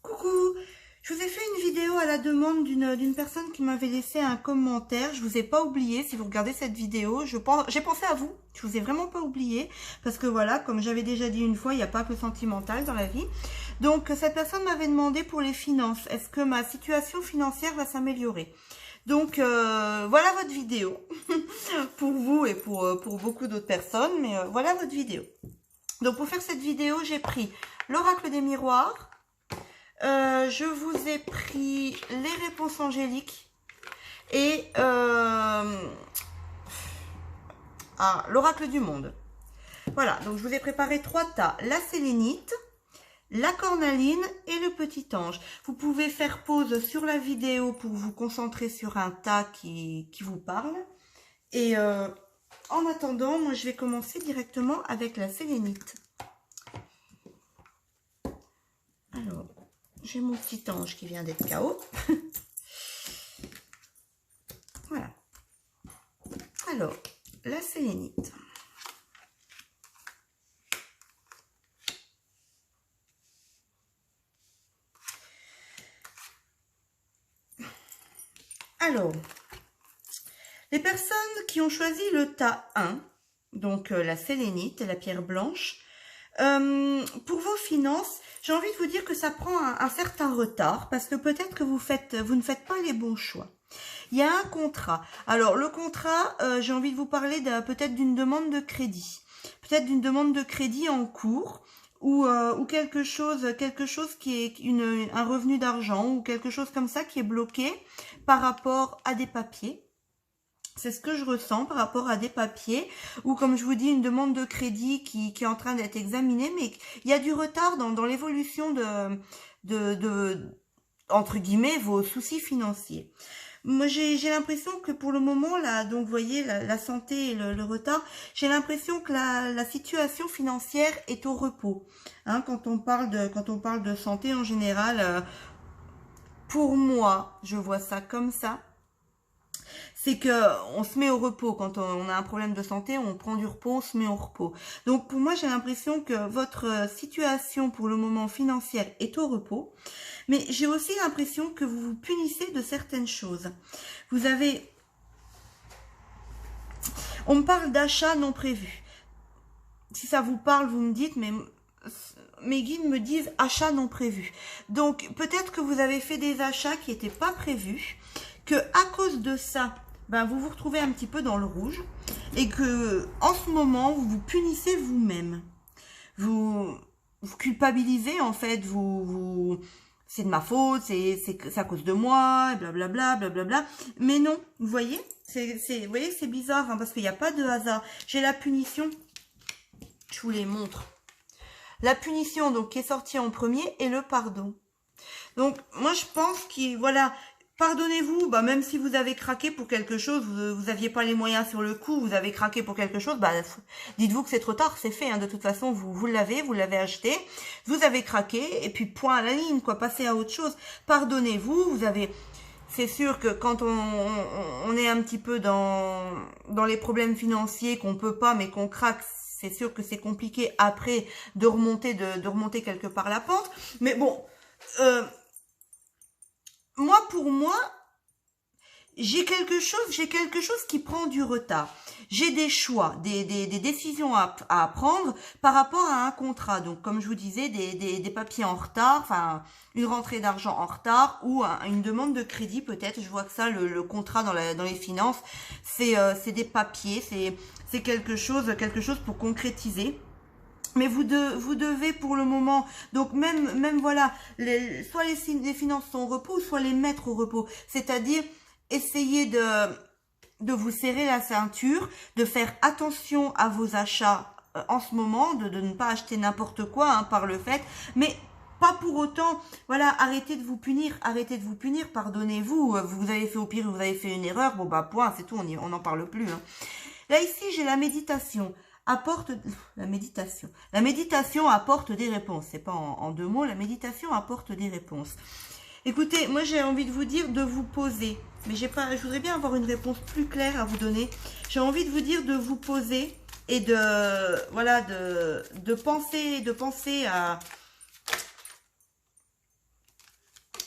Coucou, je vous ai fait une vidéo à la demande d'une personne qui m'avait laissé un commentaire. Je vous ai pas oublié. Si vous regardez cette vidéo, j'ai pensé à vous. Je vous ai vraiment pas oublié parce que voilà, comme j'avais déjà dit une fois, il n'y a pas que sentimental dans la vie. Donc cette personne m'avait demandé pour les finances, est-ce que ma situation financière va s'améliorer? Donc voilà votre vidéo pour vous et pour beaucoup d'autres personnes. Mais voilà votre vidéo. Donc pour faire cette vidéo, j'ai pris l'oracle des miroirs. Je vous ai pris les réponses angéliques et l'oracle du monde. Voilà, donc je vous ai préparé 3 tas. La sélénite, la cornaline et le petit ange. Vous pouvez faire pause sur la vidéo pour vous concentrer sur un tas qui vous parle. Et en attendant, moi je vais commencer directement avec la sélénite. Alors, j'ai mon petit ange qui vient d'être KO. Voilà. Alors, la sélénite. Alors, les personnes qui ont choisi le tas 1, donc la sélénite et la pierre blanche, pour vos finances, j'ai envie de vous dire que ça prend un certain retard parce que peut-être que vous ne faites pas les bons choix. Il y a un contrat. Alors le contrat, j'ai envie de vous parler peut-être d'une demande de crédit. Peut-être d'une demande de crédit en cours ou quelque chose qui est un revenu d'argent ou quelque chose comme ça qui est bloqué par rapport à des papiers. C'est ce que je ressens par rapport à des papiers ou comme je vous dis une demande de crédit qui est en train d'être examinée, mais il y a du retard dans l'évolution de entre guillemets vos soucis financiers. Moi j'ai l'impression que pour le moment là, donc vous voyez la santé et le retard, j'ai l'impression que la situation financière est au repos. Hein, quand on parle de santé en général, pour moi je vois ça comme ça. C'est que on se met au repos quand on a un problème de santé, on prend du repos, on se met au repos. Donc pour moi, j'ai l'impression que votre situation pour le moment financière est au repos, mais j'ai aussi l'impression que vous vous punissez de certaines choses. Vous avez, on me parle d'achats non prévus. Si ça vous parle, vous me dites, mais mes guides me disent achats non prévus. Donc peut-être que vous avez fait des achats qui n'étaient pas prévus, que à cause de ça, ben, vous vous retrouvez un petit peu dans le rouge et que en ce moment vous vous punissez vous-même, vous culpabilisez en fait, c'est de ma faute, c'est à cause de moi, blablabla, blablabla. Mais non, vous voyez, vous voyez que c'est bizarre hein, parce qu'il n'y a pas de hasard. J'ai la punition, je vous les montre. La punition donc qui est sortie en premier et le pardon. Donc moi je pense qu'il voilà. Pardonnez-vous, bah même si vous avez craqué pour quelque chose, vous aviez pas les moyens sur le coup, vous avez craqué pour quelque chose, bah dites-vous que c'est trop tard, c'est fait, hein, de toute façon vous l'avez acheté, vous avez craqué, et puis point à la ligne, quoi, passez à autre chose. Pardonnez-vous, c'est sûr que quand on est un petit peu dans les problèmes financiers, qu'on peut pas, mais qu'on craque, c'est sûr que c'est compliqué après de remonter quelque part la pente, mais bon, pour moi, j'ai quelque chose qui prend du retard. J'ai des choix, des décisions à prendre par rapport à un contrat. Donc, comme je vous disais, des papiers en retard, enfin, une rentrée d'argent en retard ou une demande de crédit peut-être. Je vois que ça, le contrat dans les finances, c'est des papiers, c'est quelque chose pour concrétiser. Mais vous devez pour le moment, donc même voilà, soit les finances sont au repos, soit les mettre au repos. C'est-à-dire essayer de vous serrer la ceinture, de faire attention à vos achats en ce moment, de ne pas acheter n'importe quoi hein, par le fait, mais pas pour autant, voilà, arrêtez de vous punir, pardonnez-vous, vous avez fait au pire, vous avez fait une erreur, bon bah point, c'est tout, on n'en parle plus. Hein. Là ici, j'ai la méditation. La méditation apporte des réponses. C'est pas en 2 mots, la méditation apporte des réponses. Écoutez, moi j'ai envie de vous dire de vous poser, mais je voudrais bien avoir une réponse plus claire à vous donner. J'ai envie de vous dire de vous poser et de penser à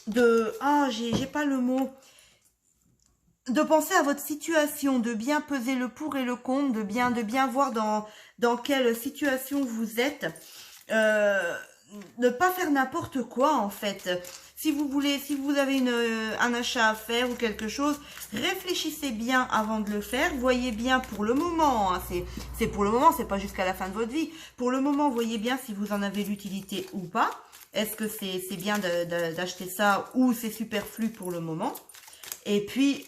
j'ai pas le mot, de penser à votre situation, de bien peser le pour et le contre, de bien voir dans quelle situation vous êtes, ne pas faire n'importe quoi en fait. Si vous avez un achat à faire ou quelque chose, réfléchissez bien avant de le faire. Voyez bien pour le moment, hein, c'est pour le moment, c'est pas jusqu'à la fin de votre vie. Pour le moment, voyez bien si vous en avez l'utilité ou pas. Est-ce que c'est bien d'acheter ça ou c'est superflu pour le moment? Et puis,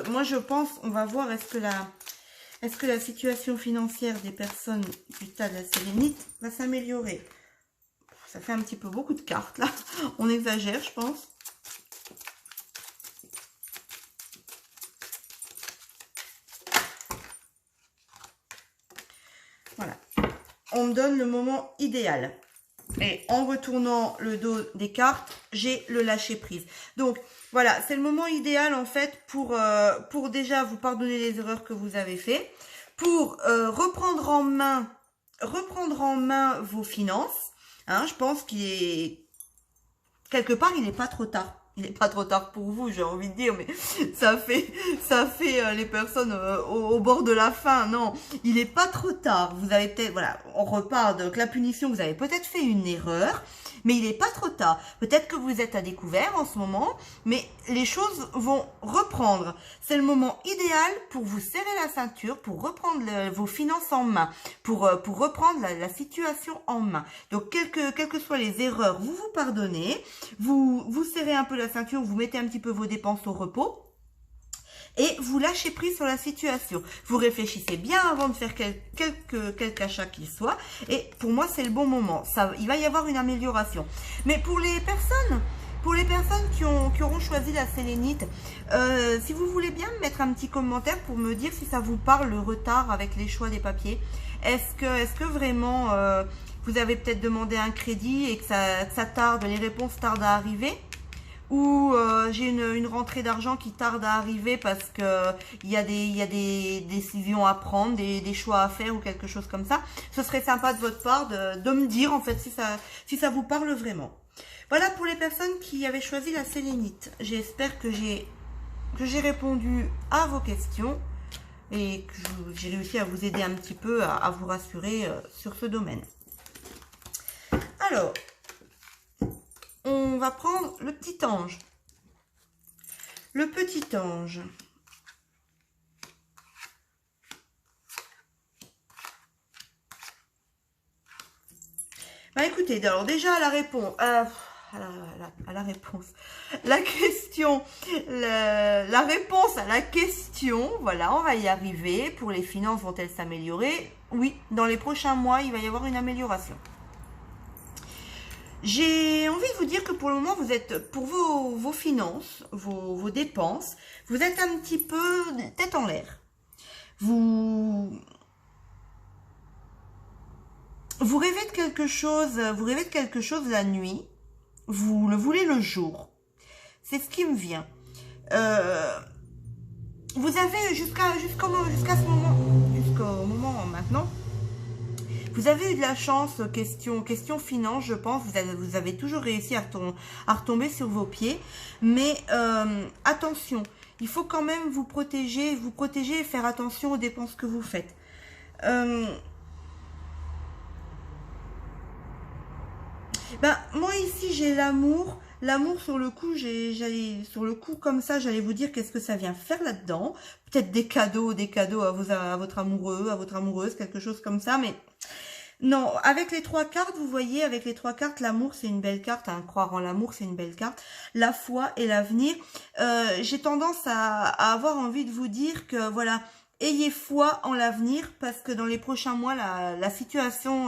moi je pense, on va voir, est-ce que la situation financière des personnes du tas de la sélénite va s'améliorer? Ça fait un petit peu beaucoup de cartes là, on exagère je pense. Voilà, on me donne le moment idéal. Et en retournant le dos des cartes, j'ai le lâcher prise. Donc voilà, c'est le moment idéal en fait pour déjà vous pardonner les erreurs que vous avez faites, pour reprendre en main vos finances. Hein, je pense qu'il est quelque part, il n'est pas trop tard. Il n'est pas trop tard pour vous, j'ai envie de dire, mais ça fait les personnes au bord de la fin. Non, il n'est pas trop tard. Vous avez peut-être, voilà, on repart de la punition. Vous avez peut-être fait une erreur, mais il n'est pas trop tard. Peut-être que vous êtes à découvert en ce moment, mais les choses vont reprendre. C'est le moment idéal pour vous serrer la ceinture, pour reprendre vos finances en main, pour reprendre la situation en main. Donc, quelles que soient les erreurs, vous vous pardonnez, vous serrez un peu la ceinture, vous mettez un petit peu vos dépenses au repos et vous lâchez prise sur la situation. Vous réfléchissez bien avant de faire quelque achat qu'il soit, et pour moi c'est le bon moment. Il va y avoir une amélioration. Mais pour les personnes qui auront choisi la sélénite, si vous voulez bien me mettre un petit commentaire pour me dire si ça vous parle, le retard avec les choix des papiers. Est-ce que vraiment vous avez peut-être demandé un crédit et que ça tarde, les réponses tardent à arriver? Ou j'ai une rentrée d'argent qui tarde à arriver parce que il y a des décisions à prendre, des choix à faire ou quelque chose comme ça. Ce serait sympa de votre part de me dire en fait si ça vous parle vraiment. Voilà pour les personnes qui avaient choisi la sélénite. J'espère que j'ai répondu à vos questions et que j'ai réussi à vous aider un petit peu à vous rassurer sur ce domaine. Alors, on va prendre le petit ange. Le petit ange. Bah écoutez, alors déjà la réponse, la réponse à la question, voilà, on va y arriver. Pour les finances, vont-elles s'améliorer? Oui, dans les prochains mois, il va y avoir une amélioration. J'ai envie de vous dire que pour le moment, vous êtes, pour vos finances, vos dépenses, vous êtes un petit peu tête en l'air. Vous rêvez de quelque chose, la nuit, vous le voulez le jour. C'est ce qui me vient. Vous avez jusqu'au moment maintenant, vous avez eu de la chance, question finance, je pense. Vous avez toujours réussi à retomber sur vos pieds. Mais attention, il faut quand même vous protéger et faire attention aux dépenses que vous faites. Moi ici j'ai l'amour. L'amour sur le coup, comme ça, j'allais vous dire qu'est-ce que ça vient faire là-dedans. Peut-être des cadeaux à votre amoureux, à votre amoureuse, quelque chose comme ça, mais non, avec les trois cartes, vous voyez, avec les trois cartes, l'amour c'est une belle carte, hein, croire en l'amour c'est une belle carte, la foi et l'avenir. J'ai tendance à avoir envie de vous dire que voilà, ayez foi en l'avenir parce que dans les prochains mois, la situation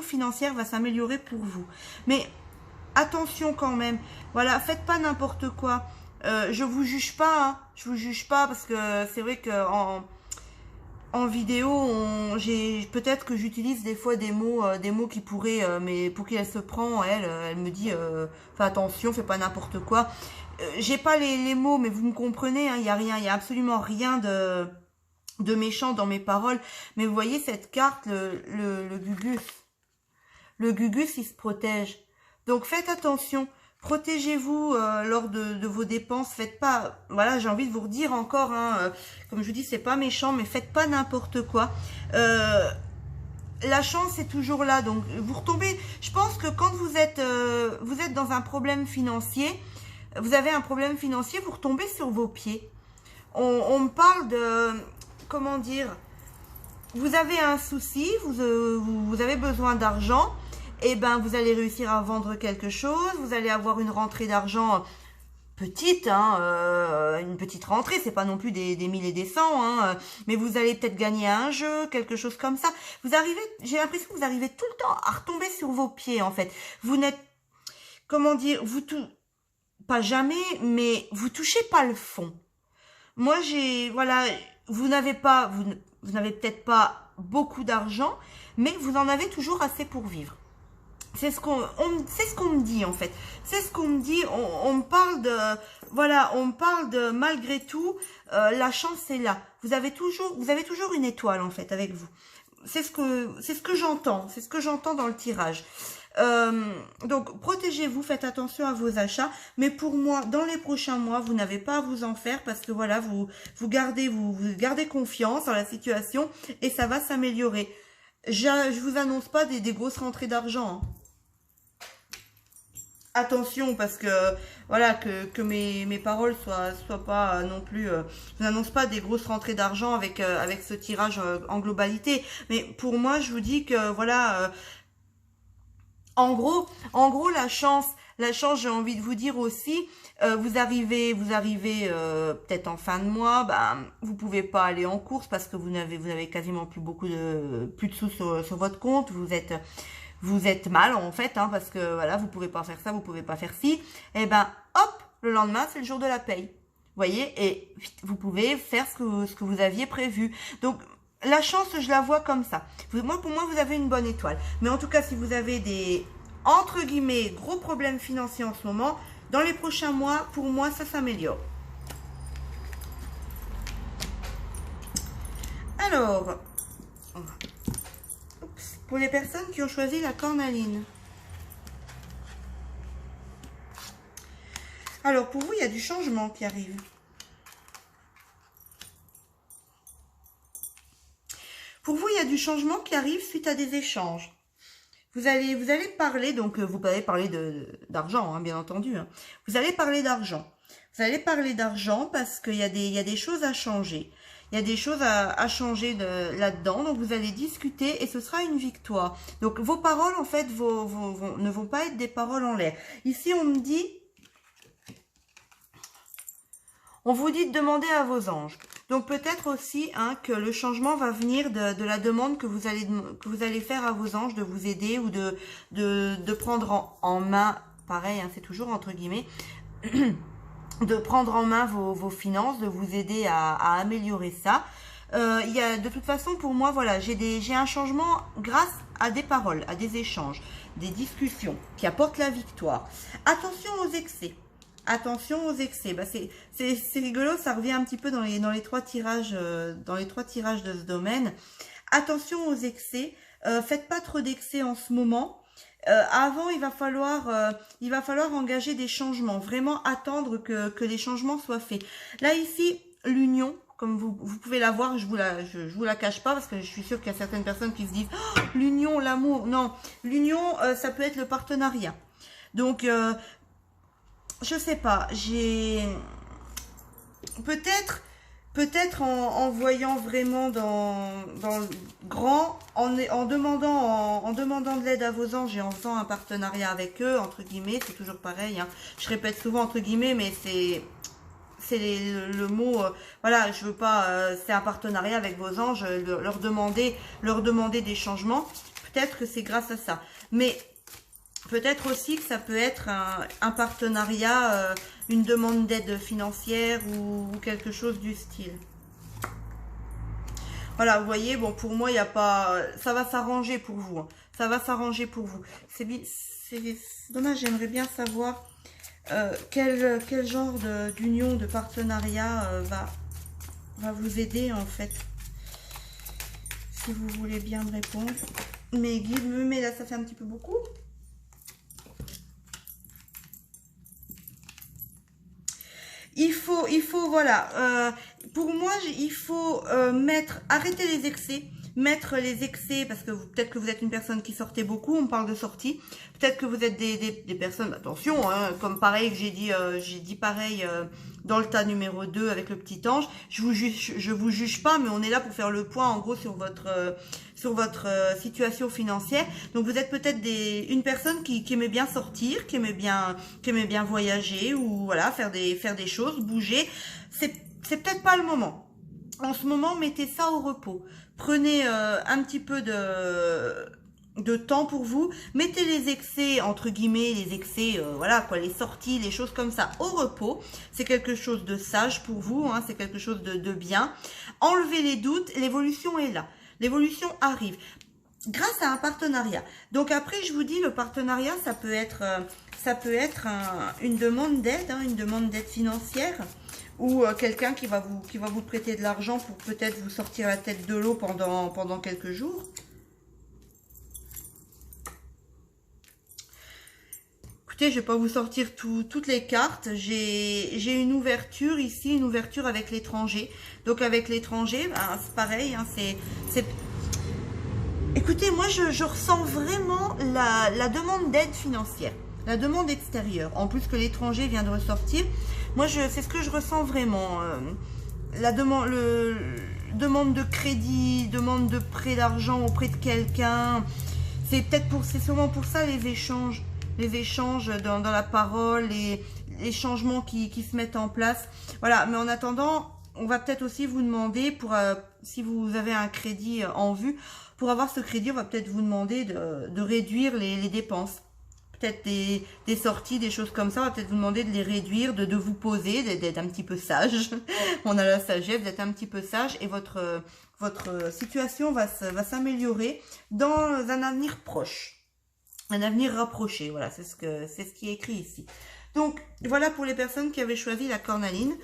financière va s'améliorer pour vous. Mais attention quand même, voilà, faites pas n'importe quoi. Je vous juge pas, hein, je vous juge pas parce que c'est vrai que en vidéo, peut-être que j'utilise des fois des mots qui pourraient, mais pour qui elle se prend, elle me dit, fais attention, fais pas n'importe quoi. J'ai pas les mots, mais vous me comprenez, hein, il y a rien, il y a absolument rien de méchant dans mes paroles. Mais vous voyez cette carte, le Gugus. Le Gugus, il se protège. Donc faites attention. Protégez-vous lors de vos dépenses. Faites pas, voilà, j'ai envie de vous redire encore, hein, comme je vous dis, c'est pas méchant, mais faites pas n'importe quoi. La chance est toujours là, donc vous retombez. Je pense que quand vous êtes dans un problème financier, vous avez un problème financier, vous retombez sur vos pieds. On me parle de, comment dire, vous avez un souci, vous avez besoin d'argent, et ben vous allez réussir à vendre quelque chose, vous allez avoir une rentrée d'argent petite, hein, une petite rentrée, c'est pas non plus des 1000 et des 100, hein, mais vous allez peut-être gagner à un jeu, quelque chose comme ça. Vous arrivez, j'ai l'impression que vous arrivez tout le temps à retomber sur vos pieds, en fait. Vous n'êtes, comment dire, pas jamais, mais vous touchez pas le fond. Moi, voilà, vous n'avez peut-être pas beaucoup d'argent, mais vous en avez toujours assez pour vivre. C'est ce qu'on me dit, en fait. C'est ce qu'on me dit. On me parle de, voilà, on me parle de, malgré tout, la chance est là. Vous avez toujours une étoile, en fait, avec vous. C'est ce que j'entends. C'est ce que j'entends dans le tirage. Donc, protégez-vous, faites attention à vos achats. Mais pour moi, dans les prochains mois, vous n'avez pas à vous en faire parce que voilà, vous gardez confiance en la situation et ça va s'améliorer. Je vous annonce pas des grosses rentrées d'argent, hein. Attention parce que voilà que mes paroles soient pas non plus je vous annonce pas des grosses rentrées d'argent avec ce tirage en globalité, mais pour moi je vous dis que voilà, en gros la chance j'ai envie de vous dire aussi, vous arrivez peut-être en fin de mois, ben vous pouvez pas aller en course parce que vous avez quasiment plus de sous sur votre compte, vous êtes mal en fait, hein, parce que voilà, vous pouvez pas faire ça, vous pouvez pas faire ci, et ben hop, le lendemain c'est le jour de la paye, vous voyez, et vous pouvez faire ce que vous aviez prévu. Donc la chance, je la vois comme ça. Pour moi, vous avez une bonne étoile. Mais en tout cas, si vous avez des, entre guillemets, gros problèmes financiers en ce moment, dans les prochains mois, pour moi, ça s'améliore. Alors, pour les personnes qui ont choisi la cornaline. Alors, pour vous, il y a du changement qui arrive. Pour vous, il y a du changement qui arrive suite à des échanges. Vous allez parler, donc vous allez parler d'argent, hein, bien entendu. Hein. Vous allez parler d'argent. Vous allez parler d'argent parce qu'il y a des choses à changer. Il y a des choses à changer là-dedans. Donc, vous allez discuter et ce sera une victoire. Donc, vos paroles, en fait, ne vont pas être des paroles en l'air. Ici, on me dit, on vous dit de demander à vos anges. Donc, peut-être aussi hein, que le changement va venir de la demande que vous allez faire à vos anges de vous aider ou de prendre en main, pareil, hein, c'est toujours entre guillemets, de prendre en main vos finances, de vous aider à améliorer ça. Il y a de toute façon pour moi, voilà, j'ai un changement grâce à des paroles, à des échanges, des discussions qui apportent la victoire. Attention aux excès. Attention aux excès. Bah c'est rigolo, ça revient un petit peu dans les trois tirages de ce domaine. Attention aux excès. Faites pas trop d'excès en ce moment. Avant, il va falloir engager des changements, vraiment attendre que les changements soient faits. Là ici, l'union, comme vous pouvez la voir, je vous la cache pas parce que je suis sûre qu'il y a certaines personnes qui se disent oh, l'union, l'amour. Non, l'union, ça peut être le partenariat. Donc, je sais pas, j'ai peut-être en voyant vraiment dans le grand, en demandant de l'aide à vos anges et en faisant un partenariat avec eux, entre guillemets, c'est toujours pareil, hein. Je répète souvent entre guillemets, mais c'est le mot, voilà, je veux pas, c'est un partenariat avec vos anges, leur demander des changements, peut-être que c'est grâce à ça, mais peut-être aussi que ça peut être un partenariat, une demande d'aide financière ou quelque chose du style. Voilà, vous voyez, bon, pour moi, il n'y a pas... Ça va s'arranger pour vous. Hein. Ça va s'arranger pour vous. C'est dommage, j'aimerais bien savoir quel genre d'union, de partenariat va vous aider, en fait. Si vous voulez bien me répondre. Mes guides, mais là, ça fait un petit peu beaucoup. voilà, pour moi, il faut arrêter les excès, mettre les excès, parce que peut-être que vous êtes une personne qui sortait beaucoup, on parle de sortie, peut-être que vous êtes des personnes, attention, hein, comme pareil que j'ai dit pareil dans le tas numéro 2 avec le petit ange, je vous juge pas, mais on est là pour faire le point en gros sur votre situation financière. Donc vous êtes peut-être une personne qui aimait bien sortir, qui aimait bien voyager, ou voilà, faire des choses, bouger. C'est peut-être pas le moment. En ce moment, mettez ça au repos. Prenez un petit peu de temps pour vous. Mettez les excès, entre guillemets, les excès, voilà quoi, les sorties, les choses comme ça au repos. C'est quelque chose de sage pour vous, hein, c'est quelque chose de bien. Enlevez les doutes, l'évolution est là. L'évolution arrive grâce à un partenariat. Donc après, je vous dis, le partenariat, ça peut être une demande d'aide, hein, une demande d'aide financière, ou quelqu'un qui va vous prêter de l'argent pour peut-être vous sortir la tête de l'eau pendant quelques jours. Écoutez, je vais pas vous sortir toutes les cartes. J'ai une ouverture ici, une ouverture avec l'étranger. Donc avec l'étranger, ben, c'est pareil, hein, c'est écoutez, moi, je ressens vraiment la demande d'aide financière, la demande extérieure. En plus que l'étranger vient de ressortir, moi, c'est ce que je ressens vraiment. La demande, demande de crédit, demande de prêt d'argent auprès de quelqu'un. C'est sûrement pour ça les échanges dans la parole, les changements qui se mettent en place. Voilà, mais en attendant, on va peut-être aussi vous demander, si vous avez un crédit en vue, pour avoir ce crédit, on va peut-être vous demander de réduire les dépenses. Peut-être des sorties, des choses comme ça, on va peut-être vous demander de les réduire, de vous poser, d'être un petit peu sage. On a la sagesse, d'être un petit peu sage, et votre situation va s'améliorer dans un avenir proche. Un avenir rapproché, voilà, c'est ce qui est écrit ici. Donc, voilà pour les personnes qui avaient choisi la cornaline.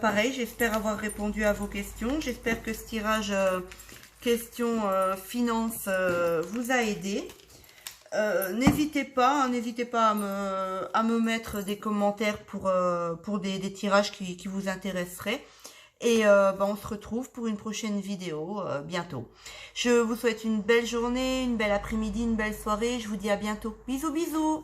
Pareil, j'espère avoir répondu à vos questions. J'espère que ce tirage question finance vous a aidé. N'hésitez pas à me mettre des commentaires pour des tirages qui vous intéresseraient. Et on se retrouve pour une prochaine vidéo bientôt. Je vous souhaite une belle journée, une belle après-midi, une belle soirée. Je vous dis à bientôt. Bisous, bisous.